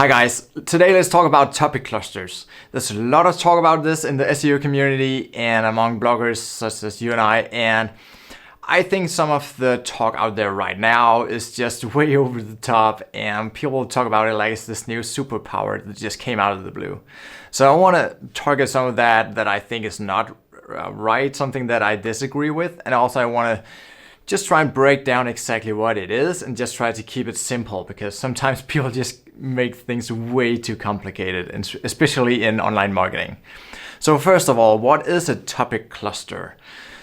Hi guys, today let's talk about topic clusters. There's a lot of talk about this in the SEO community and among bloggers such as you and I think some of the talk out there right now is just way over the top and people talk about it like it's this new superpower that just came out of the blue. So I want to target some of that I think is not right, something that I disagree with, and also I want to just try and break down exactly what it is and just try to keep it simple, because sometimes people just make things way too complicated, and especially in online marketing. So first of all, what is a topic cluster?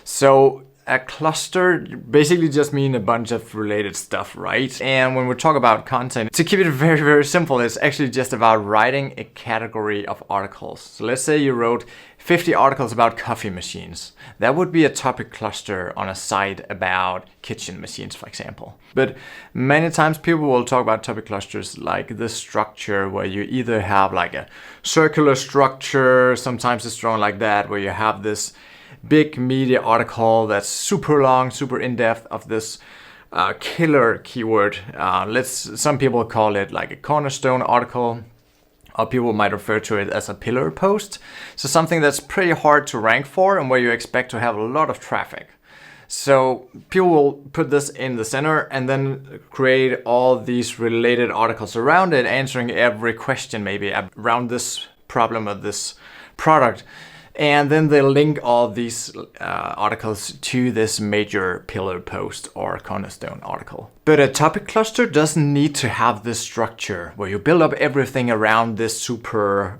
So a cluster basically just means a bunch of related stuff, right? And when we talk about content, to keep it very, very simple, it's actually just about writing a category of articles. So let's say you wrote 50 articles about coffee machines. That would be a topic cluster on a site about kitchen machines, for example. But many times people will talk about topic clusters like this structure where you either have like a circular structure, sometimes it's drawn like that, where you have this big media article that's super long, super in-depth of this killer keyword. Some people call it like a cornerstone article, or people might refer to it as a pillar post. So something that's pretty hard to rank for and where you expect to have a lot of traffic. So people will put this in the center and then create all these related articles around it, answering every question maybe around this problem of this product. And then they link all these articles to this major pillar post or cornerstone article. But a topic cluster doesn't need to have this structure where you build up everything around this super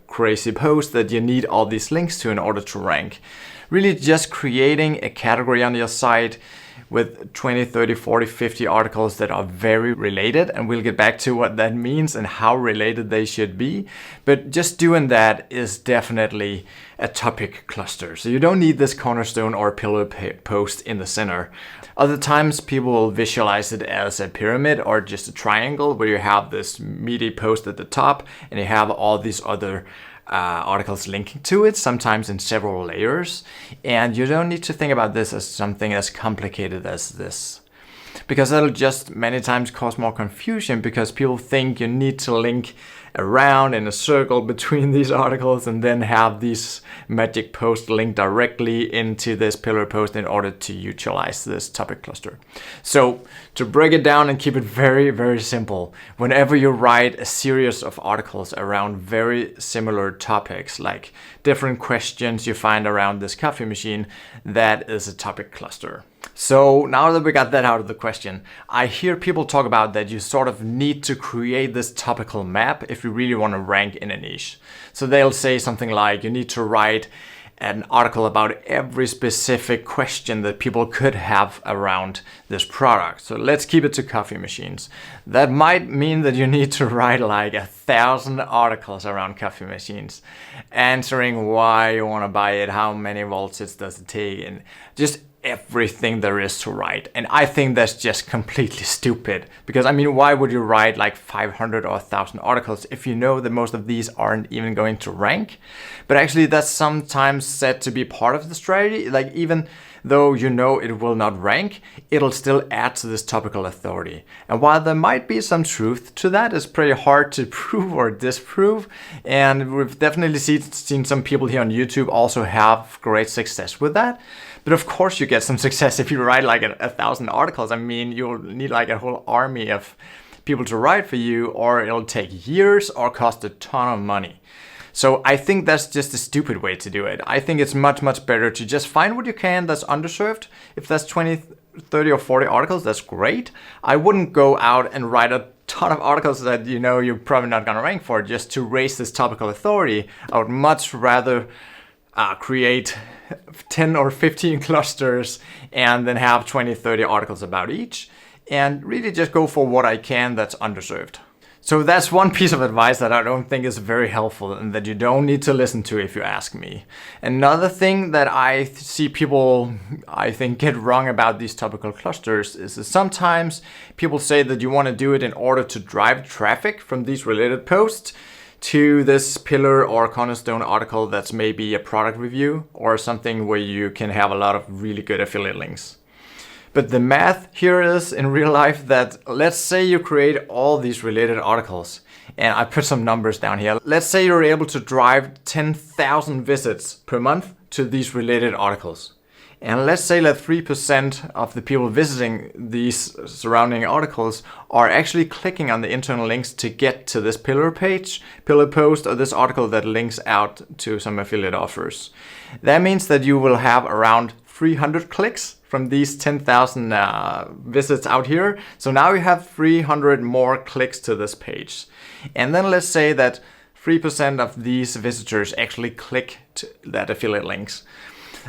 crazy post that you need all these links to in order to rank. Really just creating a category on your site with 20, 30, 40, 50 articles that are very related, and we'll get back to what that means and how related they should be. But just doing that is definitely a topic cluster. So you don't need this cornerstone or pillar post in the center. Other times people will visualize it as a pyramid or just a triangle where you have this meaty post at the top and you have all these other articles linking to it, sometimes in several layers. And you don't need to think about this as something as complicated as this, because that'll just many times cause more confusion, because people think you need to link around in a circle between these articles and then have these magic posts linked directly into this pillar post in order to utilize this topic cluster. So to break it down and keep it very, very simple, whenever you write a series of articles around very similar topics, like different questions you find around this coffee machine, that is a topic cluster. So now that we got that out of the question, I hear people talk about that you sort of need to create this topical map if you really want to rank in a niche. So they'll say something like you need to write an article about every specific question that people could have around this product. So let's keep it to coffee machines. That might mean that you need to write like 1,000 articles around coffee machines, answering why you want to buy it, how many volts does it take, and just everything there is to write. And I think that's just completely stupid, because I mean, why would you write like 500 or 1,000 articles if you know that most of these aren't even going to rank? But actually that's sometimes said to be part of the strategy. Like, even though you know it will not rank, it'll still add to this topical authority. And while there might be some truth to that, it's pretty hard to prove or disprove. And we've definitely seen some people here on YouTube also have great success with that. But of course you get some success if you write like 1,000 articles. I mean, you'll need like a whole army of people to write for you, or it'll take years or cost a ton of money. So I think that's just a stupid way to do it. I think it's much, much better to just find what you can that's underserved. If that's 20, 30 or 40 articles, that's great. I wouldn't go out and write a ton of articles that you know you're probably not gonna rank for just to raise this topical authority. I would much rather create 10 or 15 clusters and then have 20, 30 articles about each, and really just go for what I can that's underserved. So that's one piece of advice that I don't think is very helpful and that you don't need to listen to if you ask me. Another thing that I see people, I think, get wrong about these topical clusters is that sometimes people say that you want to do it in order to drive traffic from these related posts to this pillar or cornerstone article that's maybe a product review or something where you can have a lot of really good affiliate links. But the math here is in real life that let's say you create all these related articles And I put some numbers down here. Let's say you're able to drive 10,000 visits per month to these related articles. And let's say that 3% of the people visiting these surrounding articles are actually clicking on the internal links to get to this pillar page, pillar post, or this article that links out to some affiliate offers. That means that you will have around 300 clicks from these 10,000 visits out here. So now you have 300 more clicks to this page. And then let's say that 3% of these visitors actually click to that affiliate links.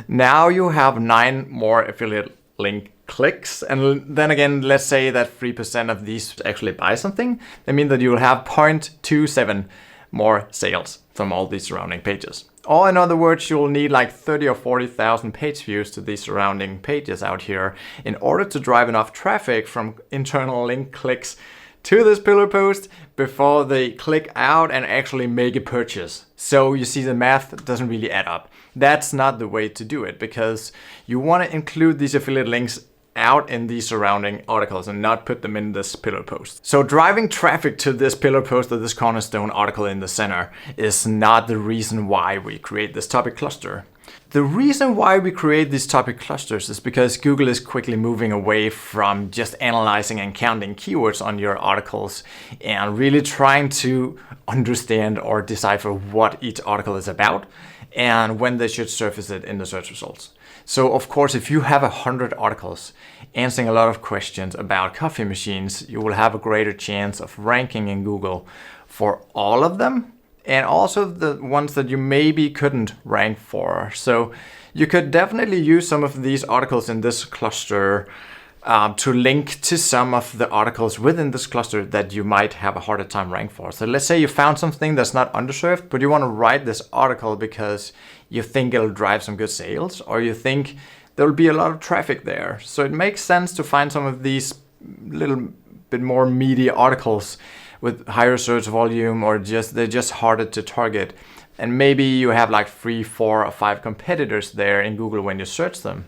Now you have 9 more affiliate link clicks. And then again, let's say that 3% of these actually buy something. That means that you will have 0.27 more sales from all these surrounding pages. Or in other words, you'll need like 30 or 40,000 page views to these surrounding pages out here in order to drive enough traffic from internal link clicks to this pillar post before they click out and actually make a purchase. So you see, the math doesn't really add up. That's not the way to do it, because you want to include these affiliate links out in these surrounding articles and not put them in this pillar post. So driving traffic to this pillar post or this cornerstone article in the center is not the reason why we create this topic cluster. The reason why we create these topic clusters is because Google is quickly moving away from just analyzing and counting keywords on your articles and really trying to understand or decipher what each article is about and when they should surface it in the search results. So of course, if you have 100 articles answering a lot of questions about coffee machines, you will have a greater chance of ranking in Google for all of them, and also the ones that you maybe couldn't rank for. So you could definitely use some of these articles in this cluster to link to some of the articles within this cluster that you might have a harder time rank for. So let's say you found something that's not underserved, but you want to write this article because you think it'll drive some good sales, or you think there'll be a lot of traffic there. So it makes sense to find some of these little bit more meaty articles with higher search volume, or they're just harder to target. And maybe you have like 3, 4, or 5 competitors there in Google when you search them.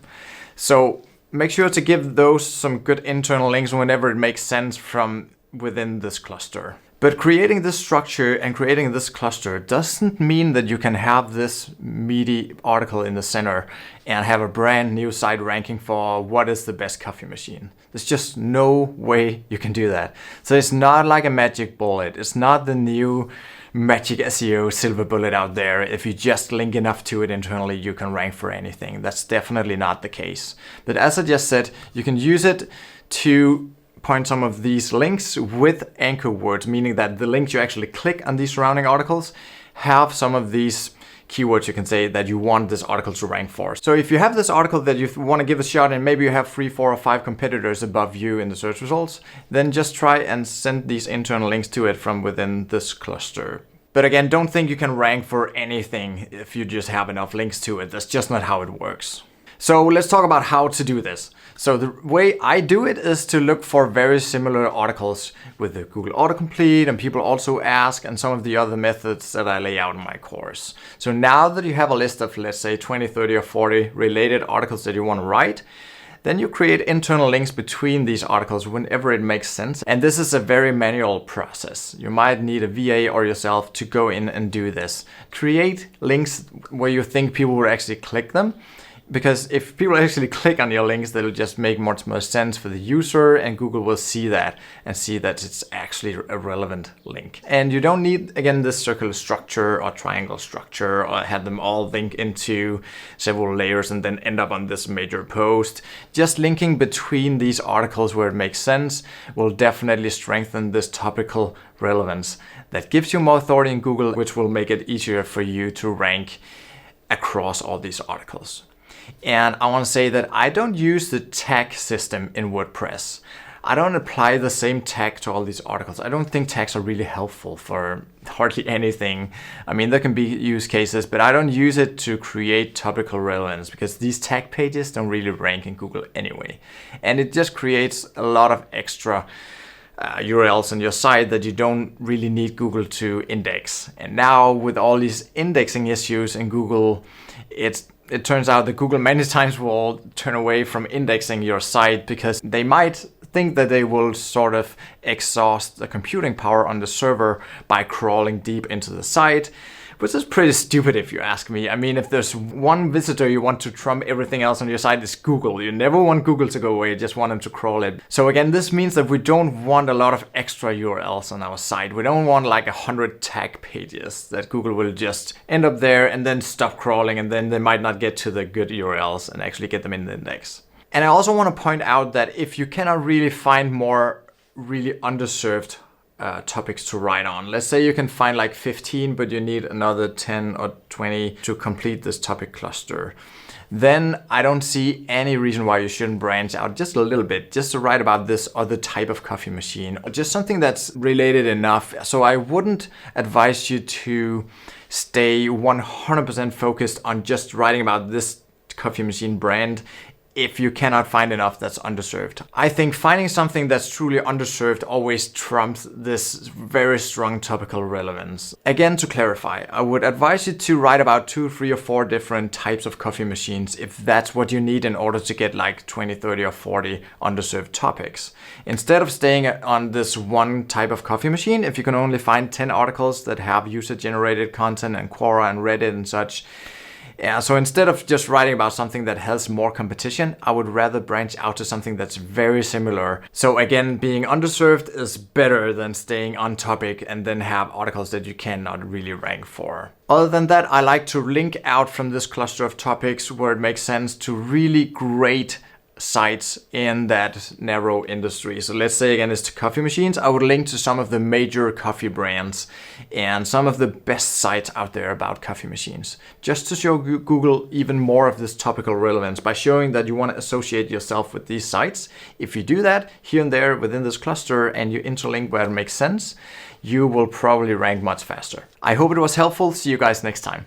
So make sure to give those some good internal links whenever it makes sense from within this cluster. But creating this structure and creating this cluster doesn't mean that you can have this meaty article in the center and have a brand new site ranking for what is the best coffee machine. There's just no way you can do that. So it's not like a magic bullet. It's not the new magic SEO silver bullet out there. If you just link enough to it internally, you can rank for anything. That's definitely not the case. But as I just said, you can use it to point some of these links with anchor words, meaning that the links you actually click on these surrounding articles have some of these keywords you can say that you want this article to rank for. So if you have this article that you want to give a shot and maybe you have 3, 4, or 5 competitors above you in the search results, then just try and send these internal links to it from within this cluster. But again, don't think you can rank for anything if you just have enough links to it. That's just not how it works. So let's talk about how to do this. So the way I do it is to look for very similar articles with the Google autocomplete, and people also ask, and some of the other methods that I lay out in my course. So now that you have a list of, let's say, 20, 30, or 40 related articles that you want to write, then you create internal links between these articles whenever it makes sense. And this is a very manual process. You might need a VA or yourself to go in and do this. Create links where you think people will actually click them. Because if people actually click on your links, that'll just make much more sense for the user, and Google will see that and see that it's actually a relevant link. And you don't need, again, this circular structure or triangle structure or have them all link into several layers and then end up on this major post. Just linking between these articles where it makes sense will definitely strengthen this topical relevance. That gives you more authority in Google, which will make it easier for you to rank across all these articles. And I want to say that I don't use the tag system in WordPress. I don't apply the same tag to all these articles. I don't think tags are really helpful for hardly anything. I mean, there can be use cases, but I don't use it to create topical relevance because these tag pages don't really rank in Google anyway. And it just creates a lot of extra URLs on your site that you don't really need Google to index. And now with all these indexing issues in Google, it turns out that Google many times will turn away from indexing your site because they might think that they will sort of exhaust the computing power on the server by crawling deep into the site, which is pretty stupid if you ask me. I mean, if there's one visitor you want to trump everything else on your site, is Google. You never want Google to go away, you just want them to crawl it. So again, this means that we don't want a lot of extra URLs on our site. We don't want like 100 tag pages that Google will just end up there and then stop crawling, and then they might not get to the good URLs and actually get them in the index. And I also want to point out that if you cannot really find more really underserved topics to write on. Let's say you can find like 15, but you need another 10 or 20 to complete this topic cluster. Then I don't see any reason why you shouldn't branch out just a little bit, just to write about this other type of coffee machine, or just something that's related enough. So I wouldn't advise you to stay 100% focused on just writing about this coffee machine brand if you cannot find enough that's underserved. I think finding something that's truly underserved always trumps this very strong topical relevance. Again, to clarify, I would advise you to write about 2, 3, or 4 different types of coffee machines if that's what you need in order to get like 20, 30, or 40 underserved topics. Instead of staying on this one type of coffee machine, if you can only find 10 articles that have user-generated content and Quora and Reddit and such, yeah, so instead of just writing about something that has more competition, I would rather branch out to something that's very similar. So again, being underserved is better than staying on topic and then have articles that you cannot really rank for. Other than that, I like to link out from this cluster of topics where it makes sense to really great sites in that narrow industry. So let's say again it's to coffee machines. I would link to some of the major coffee brands and some of the best sites out there about coffee machines, just to show Google even more of this topical relevance by showing that you want to associate yourself with these sites. If you do that here and there within this cluster and you interlink where it makes sense, you will probably rank much faster. I hope it was helpful. See you guys next time.